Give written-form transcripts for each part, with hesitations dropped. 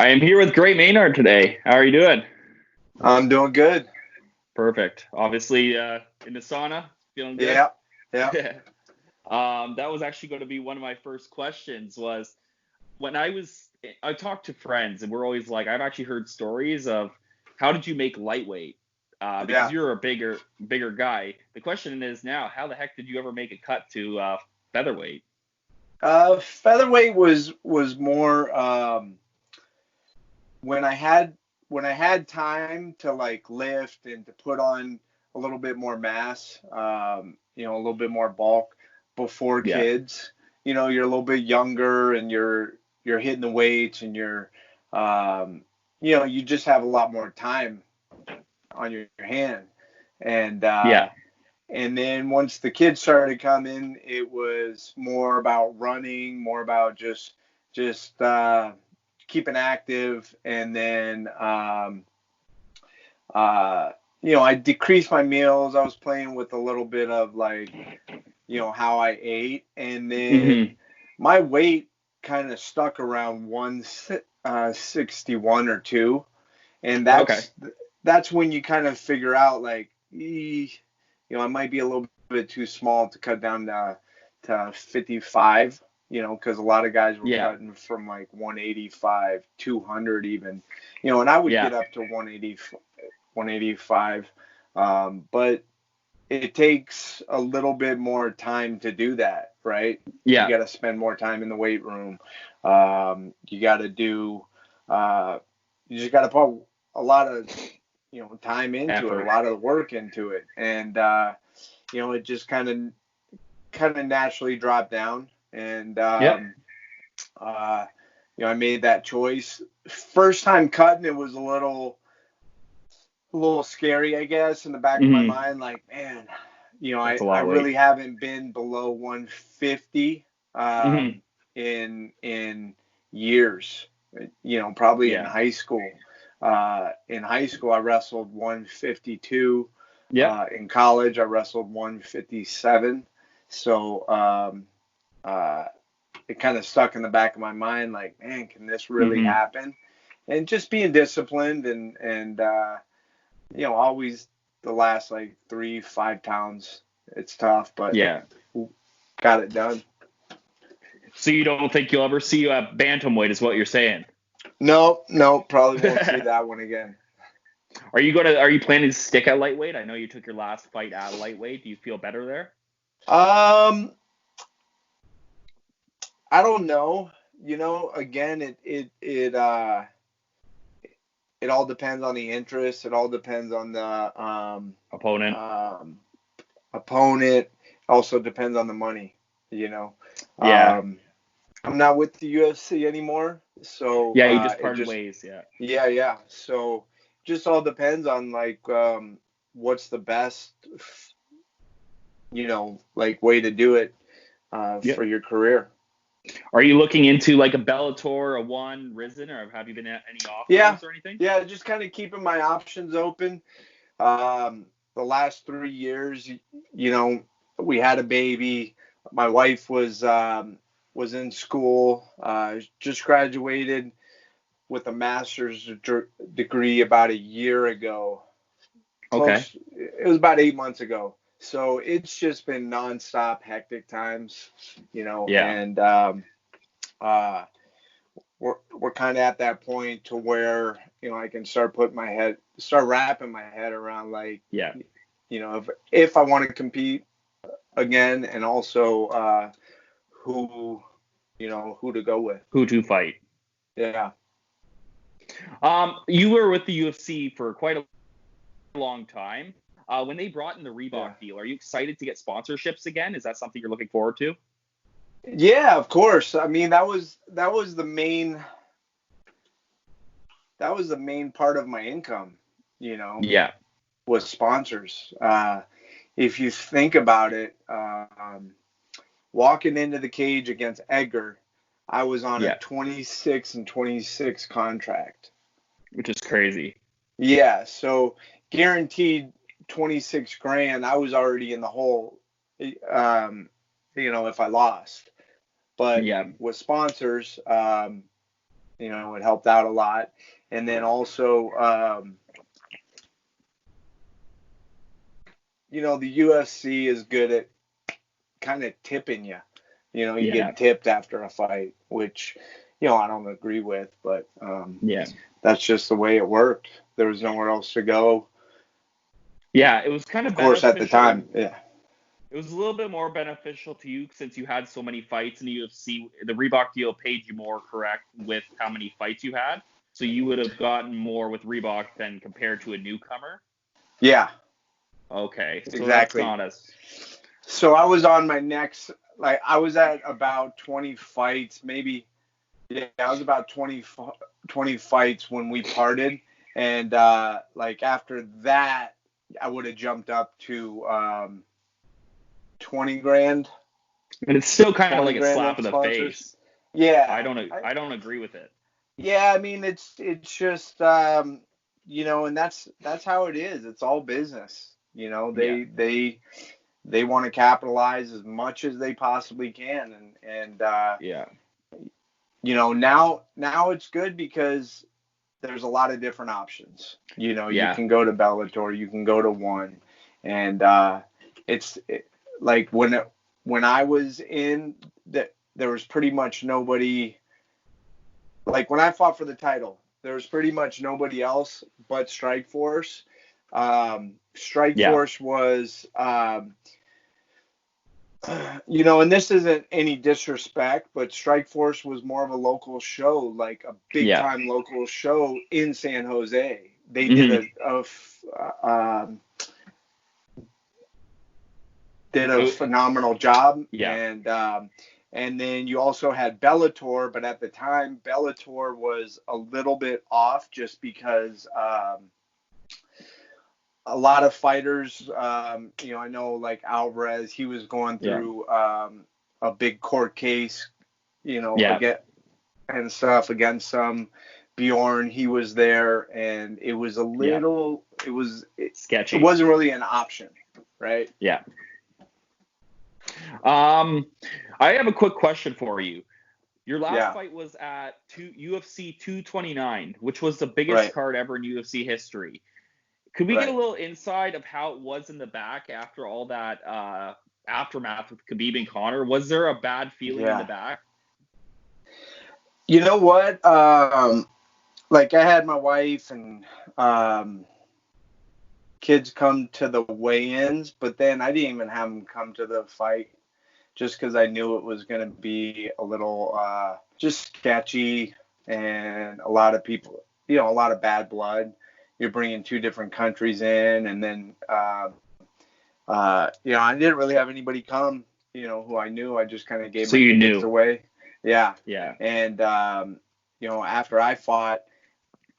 I am here with great Maynard today. How are you doing? I'm doing good. Perfect. Obviously, in the sauna, feeling good. Yeah, yeah, That was actually going to be one of my first questions. Was when I talked to friends, and we're always like, I've actually heard stories of how did you make lightweight? Because yeah. you're a bigger guy. The question is now, how the heck did you ever make a cut to featherweight? Featherweight was more when I had time to like lift and to put on a little bit more mass, a little bit more bulk before Yeah, kids. You're a little bit younger and you're hitting the weights and um, you just have a lot more time on your hand. And yeah, And then once the kids started coming, it was more about running, more about just keeping active. And then I decreased my meals. I was playing with a little bit of like how I ate, and then hmm my weight kind of stuck around 161 or two, and okay, that's when you kind of figure out like, I might be a little bit too small to cut down to 55, because a lot of guys were yeah, cutting from like 185, 200 even, and I would yeah, get up to 180, 185. But it takes a little bit more time to do that, right? You yeah, got to spend more time in the weight room. You got to uh, you just got to put a lot of time into it, a effort. lot of work into it, and it just kind of naturally dropped down, and Yep. uh, I made that choice. First time cutting, it was a little scary, I guess, in the back of my hmm mind, like, man, That's a I lot of weight. really haven't been below 150 hmm in years. Probably in Yeah. high school. In high school, I wrestled 152. Yep. In college, I wrestled 157. So uh, it kind of stuck in the back of my mind, like, man, can this really hmm happen? And just being disciplined and always the last like 3, 5 pounds. It's tough, but Yeah. got it done. So you don't think you'll ever see you at bantamweight, is what you're saying? No, no, probably won't see that one again. Are you planning to stick at lightweight? I know you took your last fight at lightweight. Do you feel better there? Um, I don't know. Again, it all depends on the interest. It all depends on the Opponent. um, opponent. Also depends on the money. You know, Yeah. um, I'm not with the UFC anymore, so Yeah, you just it parted just ways, yeah. yeah, yeah. So just all depends on like what's the best like way to do it Yep. for your career. Are you looking into like a Bellator, a One, Risen, or have you been at any Yeah, offers or anything? yeah. Just kind of keeping my options open. The last 3 years, we had a baby. My wife was in school, just graduated with a master's degree about a year ago. Okay. It was about 8 months ago. So it's just been nonstop hectic times, Yeah. and uh, we're kind of at that point to where I can start wrapping my head around like Yeah. if I want to compete again, and also who who to go with. Who to fight? Yeah, You were with the UFC for quite a long time. When they brought in the yeah, Reebok deal, are you excited to get sponsorships again? Is that something you're looking forward to? yeah. Of course. I mean, that was the main part of my income. You know, Yeah. was sponsors. If you think about it, walking into the cage against Edgar, I was on a Yeah. 26 and 26 contract. Which is crazy. Yeah, so guaranteed 26 grand. I was already in the hole, um, if I lost. But Yeah. with sponsors, You know, it helped out a lot. And then also, you know, the UFC is good at kind of tipping you. You know, you Yeah. get tipped after a fight, which, you know, I don't agree with, but Yeah. that's just the way it worked. There was nowhere else to go. Yeah, it was kind Of of course, at the beneficial. time, yeah. It was a little bit more beneficial to you since you had so many fights in the UFC. The Reebok deal paid you more, correct, with how many fights you had. So you would have gotten more with Reebok than compared to a newcomer. Yeah, Okay, so that's exactly. not as. So I was on my next, like, I was at about 20 fights, maybe. Yeah, I was about 20 fights when we parted. And, like, after that, I would have jumped up to 20 grand, And it's still kind of 20 like a grand slap in in the sponsors. face. I Yeah. don't agree with it. Yeah, I mean, it's just, you know, and that's how it is. It's all business. You know, Yeah. they want to capitalize as much as they possibly can, and Yeah. you know, now it's good because there's a lot of different options. You know, you Yeah. can go to Bellator, you can go to One, and it's like when I was in that, there was pretty much nobody. Like when I fought for the title, there was pretty much nobody else but Strikeforce. Yeah. Strikeforce was, you know, and this isn't any disrespect, but Strikeforce was more of a local show, like a big Yeah. time local show in San Jose. They Mhm. did a phenomenal job, Yeah. and then you also had Bellator, but at the time Bellator was a little bit off just because a lot of fighters, you know, I know like Alvarez, he was going Yeah. through a big court case, you know, Yeah. again and stuff against some. Bjorn, he was there, and it was a Yeah. little, it Sketchy. wasn't really an option, right? Yeah. I have a quick question for you. Your last Yeah, fight was at UFC 229, which was the biggest right, card ever in UFC history. Could we get a right. little insight of how it was in the back after all that aftermath with Khabib and Conor? Was there a bad feeling in the Yeah. back? You know what? Like I had my wife and kids come to the weigh-ins, but then I didn't even have them come to the fight just because I knew it was going to be a little just sketchy and a lot of people, you know, a lot of bad blood. You're bringing two different countries in, and then you know, I didn't really have anybody come, you know, who I knew. I just kind of gave So my you tickets knew. away. Yeah. Yeah. And, you know, after I fought,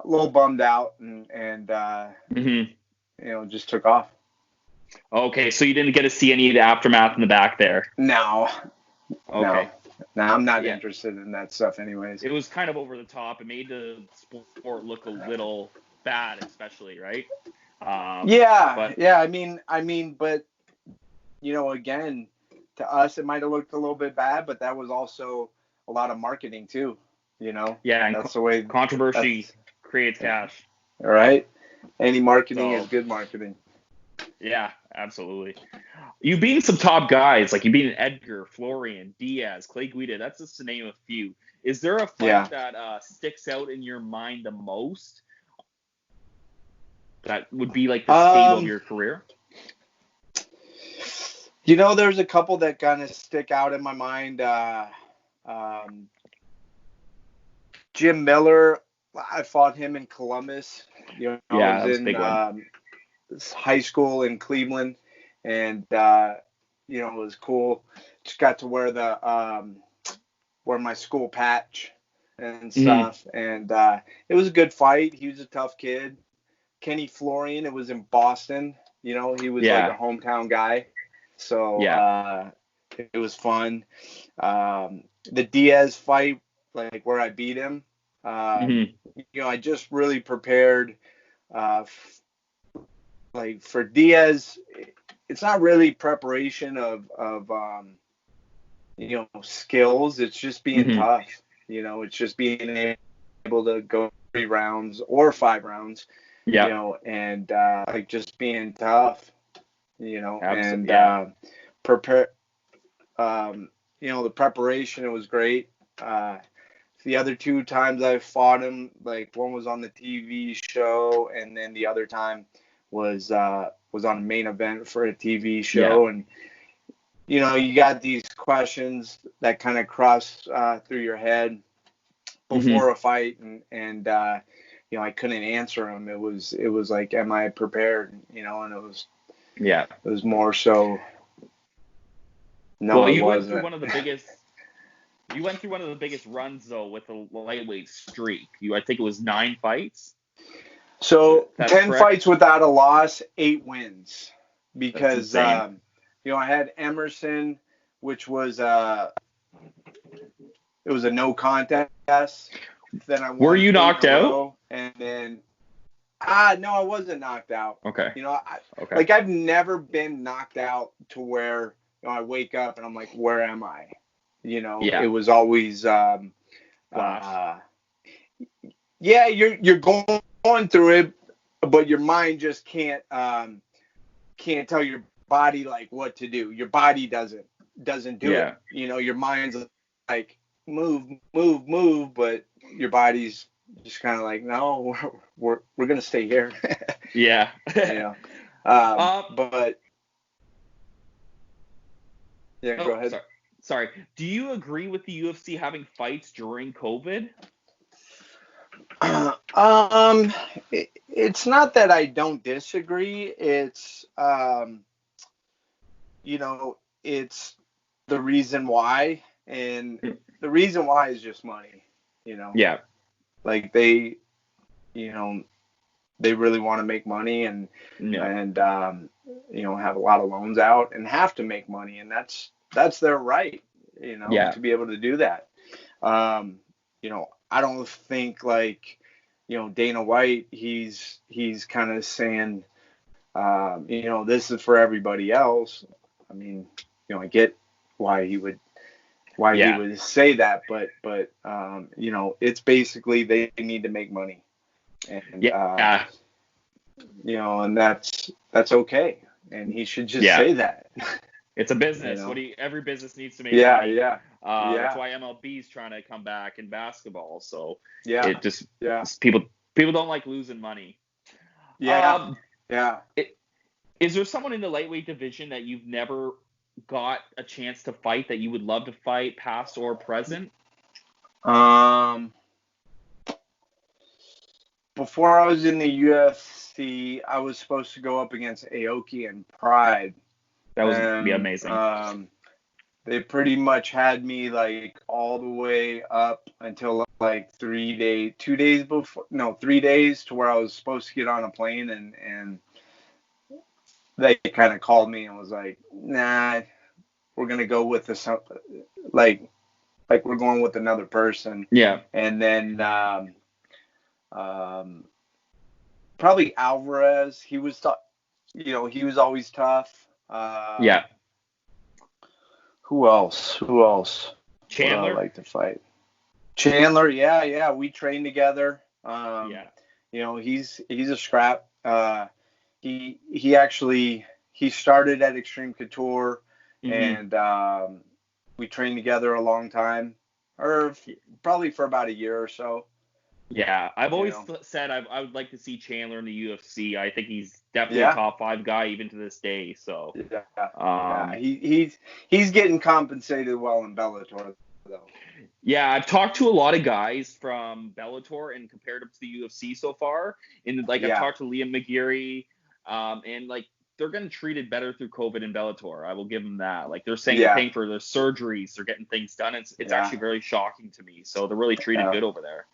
a little bummed out and Hmm. you know, just took off. Okay, so you didn't get to see any of the aftermath in the back there. No, Okay. no, no, I'm not Yeah. interested in that stuff anyways. It was kind of over the top. It made the sport look a little bad, especially, right? Yeah, But yeah, but you know, again, to us, it might have looked a little bit bad, but that was also a lot of marketing too. You know, yeah, and that's the way. controversy That's creates cash. all right. Any marketing is So good marketing. yeah, absolutely. You've beaten some top guys, like you've beaten Edgar, Florian, Diaz, Clay Guida. That's just to name a few. Is there a Yeah. fight that sticks out in your mind the most? That would be like the stable of Um, your career? you know, there's a couple that kind of stick out in my mind. Um, Jim Miller, I fought him in Columbus. You know, I Yeah, was that was a in big one. high school in Cleveland, and you know, it was cool. Just got to wear the wear my school patch and Hmm. stuff, and it was a good fight. He was a tough kid. Kenny Florian, it was in Boston. You know, he was like a Yeah, hometown guy, so yeah. it was fun. The Diaz fight, like where I beat him, Hmm. you know, I just really prepared. Uh, like for Diaz, it's not really preparation of you know, skills. It's just being Hmm. tough. You know, it's just being able able to go 3 rounds or 5 rounds, Yeah. and like just being tough, Absolutely. and prepare. The preparation, it was great. The other 2 times I fought him, like one was on the TV show, and then the other time was on a main event for a TV show, and you got these questions that kind of cross through your head before a fight, and I couldn't answer them. It was like, am I prepared? And it was more so. No, Well, it you went wasn't. through one of the biggest. You went through one of the biggest runs though with a lightweight streak. I think it was 9 fights. So That's 10 correct? fights without a loss, 8 wins, That's because insane. I had Emerson, which was it was a no contest. Then I Were won you 8 knocked in a out? row, and then no, I wasn't knocked out. Okay. Okay. Like I've never been knocked out to where I wake up and I'm like, where am I? Yeah. It was always Flash. yeah, you're going through it, but your mind just can't tell your body like what to do. Your body doesn't do it. Your mind's like move, but your body's just kind of like, no, we're gonna stay here. Yeah. But yeah, go ahead. Sorry. Do you agree with the UFC having fights during COVID? It's not that I don't disagree. It's it's the reason why, and the reason why is just money. Yeah. Like they really want to make money, and have a lot of loans out and have to make money, and that's their right, to be able to do that. I don't think like, Dana White, he's kind of saying, this is for everybody else. I mean, I get why he would say that, but it's basically they need to make money, and and that's okay, and he should just say that. It's a business. Every business needs to make money. That's why MLB is trying to come back in basketball. So it just people don't like losing money. Is there someone in the lightweight division that you've never got a chance to fight that you would love to fight, past or present? Before I was in the UFC, I was supposed to go up against Aoki and Pride. That would be amazing. They pretty much had me like all the way up until like 3 days to where I was supposed to get on a plane, and they kind of called me and was like, nah, we're going to go with this, like we're going with another person. Yeah. And then probably Alvarez, he was always tough. Who else? Chandler? Would I like to fight? Chandler, yeah. We trained together. He's a scrap. He actually started at Extreme Couture, and we trained together a long time, or probably for about a year or so. Yeah, I've always said I would like to see Chandler in the UFC. I think he's definitely a top 5 guy even to this day. So he's getting compensated well in Bellator though. Yeah, I've talked to a lot of guys from Bellator and compared them to the UFC so far. And I've talked to Liam McGeary, and like they're getting treated better through COVID in Bellator. I will give them that. Like they're saying they're paying for their surgeries, they're getting things done. It's actually very shocking to me. So they're really treated good over there.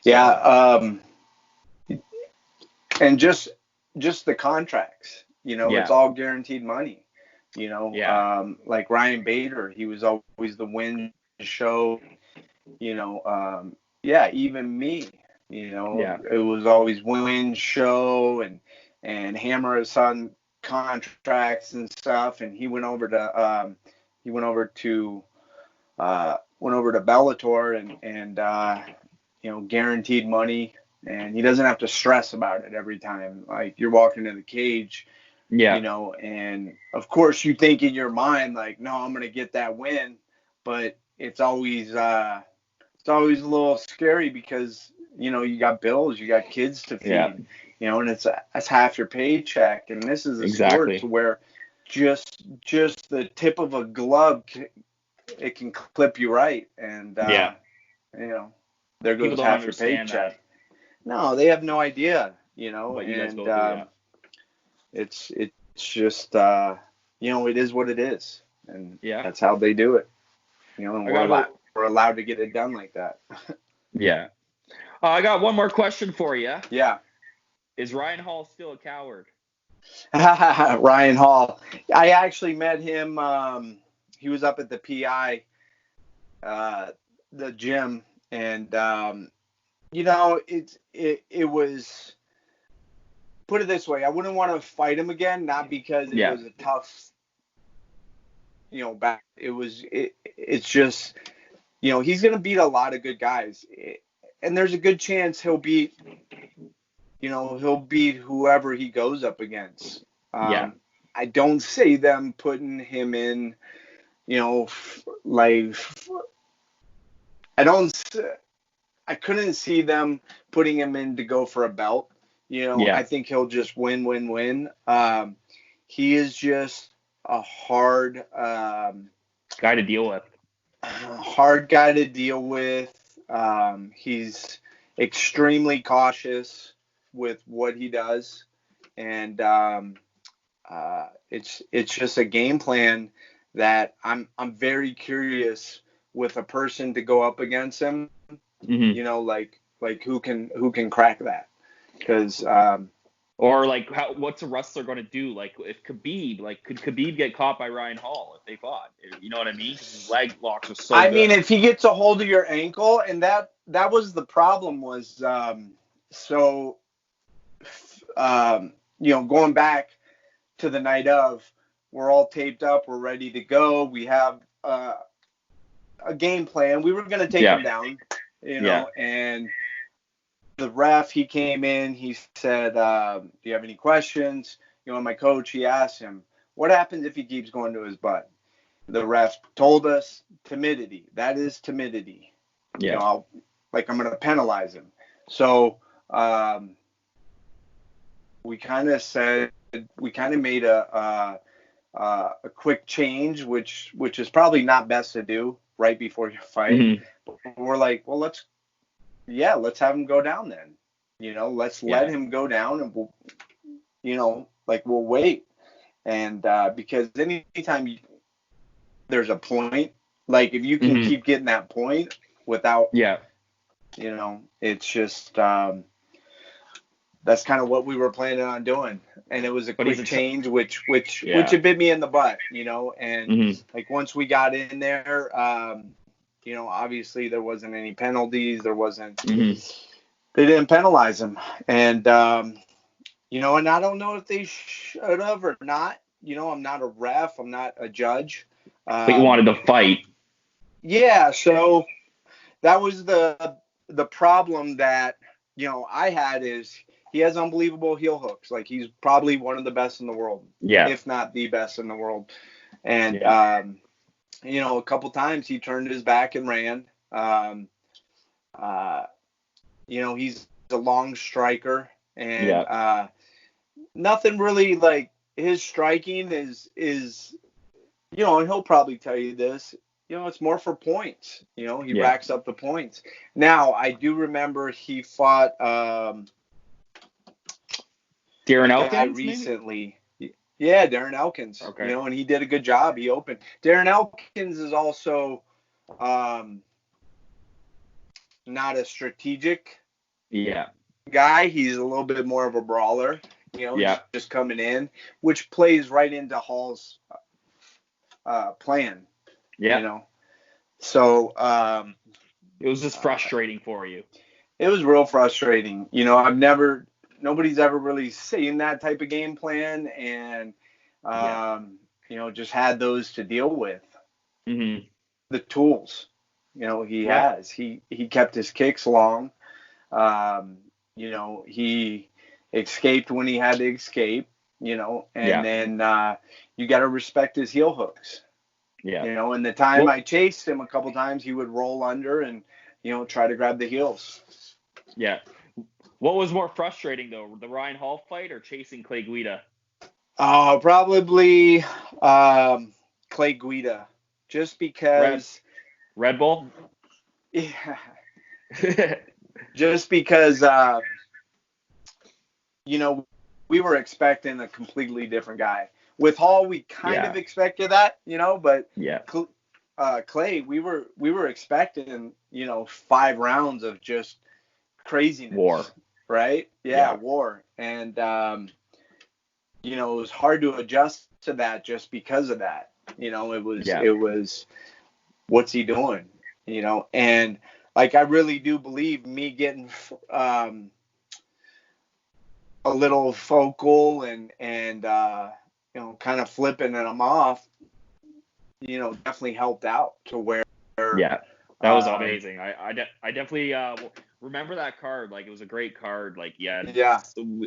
So. And just the contracts, it's all guaranteed money, like Ryan Bader, he was always the win show, even me, it was always win show, and hammer us on contracts and stuff. And he went over to Bellator, and guaranteed money, and he doesn't have to stress about it every time. Like, you're walking in the cage, Yeah. And of course you think in your mind, like, no, I'm going to get that win, but it's always a little scary because, you got bills, you got kids to feed, and that's half your paycheck. And this is a sport to where just the tip of a glove, it can clip you right. And, there People goes don't half your understand paycheck. that. No, they have no idea, What you guys and go through, yeah. it's just, it is what it is. And that's how they do it. And we're allowed to get it done like that. Yeah. I got one more question for you. Yeah. Is Ryan Hall still a coward? Ryan Hall. I actually met him. He was up at the PI, the gym, and it was, put it this way, I wouldn't want to fight him again, not because it was a tough, back. It's just, he's going to beat a lot of good guys, and there's a good chance he'll beat whoever he goes up against. I don't see them putting him in, like, I couldn't see them putting him in to go for a belt. I think he'll just win. He is just a hard guy to deal with. He's extremely cautious with what he does, and it's just a game plan that I'm very curious with a person to go up against him. Like who can crack that? Because or like, what's a wrestler going to do? Like, if Khabib, could Khabib get caught by Ryan Hall if they fought? You know what I mean? His leg locks are so good. I mean, if he gets a hold of your ankle, and that was the problem, was going back to the night of, we're all taped up, we're ready to go, we have a game plan. We were going to take him down, and the ref, he came in, he said, do you have any questions? My coach, he asked him, what happens if he keeps going to his butt? The ref told us, timidity. That is timidity. I'm going to penalize him. So we kind of made a quick change, which is probably not best to do right before your fight. Mm-hmm. We're like, well, let's have him go down then. Let's let him go down, and we'll wait. And because anytime there's a point, like, if you can keep getting that point without, it's just, that's kind of what we were planning on doing. And it was a quick change, which it bit me in the butt, and like, once we got in there, obviously there wasn't any penalties. There wasn't, they didn't penalize him. And, and I don't know if they should have or not. I'm not a ref. I'm not a judge. But you wanted to fight. Yeah. So that was the problem that, I had, is he has unbelievable heel hooks. Like, he's probably one of the best in the world. Yeah. If not the best in the world. And, a couple times he turned his back and ran. He's a long striker, and nothing really, like, his striking is, and he'll probably tell you this, it's more for points. He racks up the points. Now, I do remember he fought Darren Elkins recently. Maybe? Yeah, Darren Elkins. Okay. And he did a good job. He opened. Darren Elkins is also not a strategic guy. He's a little bit more of a brawler. Just coming in, which plays right into Hall's plan. Yeah. So it was just frustrating for you. It was real frustrating. Nobody's ever really seen that type of game plan, and just had those to deal with. The tools. He Yeah. has. He kept his kicks long. He escaped when he had to escape, and Yeah. then you got to respect his heel hooks. Yeah. And the time Well, I chased him a couple times, he would roll under and, try to grab the heels. yeah. What was more frustrating though, the Ryan Hall fight or chasing Clay Guida? Oh, probably Clay Guida, just Red because, Red Bull? yeah, just because, we were expecting a completely different guy. With Hall, we kind of Yeah. expected that, but Yeah. Clay, we were expecting, 5 rounds of just craziness, War. right? Yeah, Yeah. war. And, it was hard to adjust to that just because of that. Yeah. It was, what's he doing? And like, I really do believe me getting, a little focal and kind of flipping them off, definitely helped out to where, Yeah. That was um, amazing. I definitely remember that card. Like, it was a great card. Like, yeah, yeah,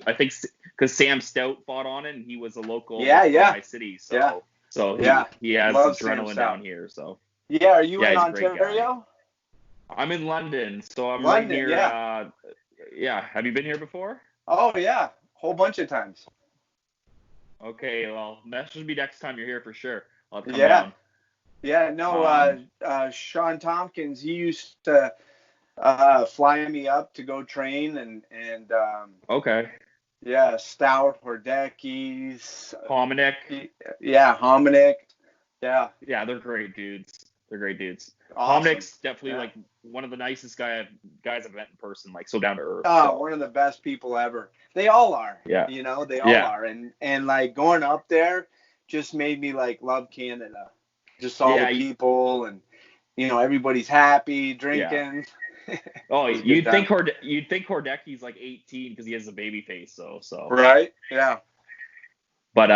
I think because Sam Stout fought on it, and he was a local yeah, from yeah, my city, yeah, so yeah. he has Love Sam adrenaline down Stout. here. So Yeah, are you yeah, in he's a great guy. Ontario? I'm in London, so I'm right London, near. yeah. Yeah, have you been here before? Oh yeah, whole bunch of times. Okay, well, message me next time you're here for sure. I'll have to come Yeah, down. yeah. No, Um, Sean Tompkins, he used to fly me up to go train and okay. yeah, Stout, Hordecki's, Hominick. yeah, Hominick, yeah, Yeah, they're great dudes. They're great dudes. awesome. Hominick's definitely Yeah. like one of the nicest guys I've met in person, like so down to earth. Oh, So one of the best people ever. They all are, yeah, they all yeah, are. And like going up there just made me like love Canada. Just all the yeah, people and everybody's happy, yeah. drinking. Oh, It was a good time. you'd think Hordecki's like 18 because he has a baby face. So. Right? Yeah. But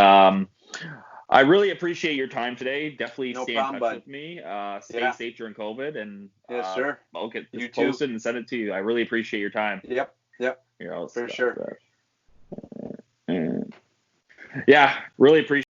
I really appreciate your time today. Definitely No stay in problem, touch bud. with me. Stay Yeah. safe during COVID, and Yes, sir. I'll get this You too. posted and send it to you. I really appreciate your time. Yep. Yep. Here, I'll For stop sure. that. Yeah, really appreciate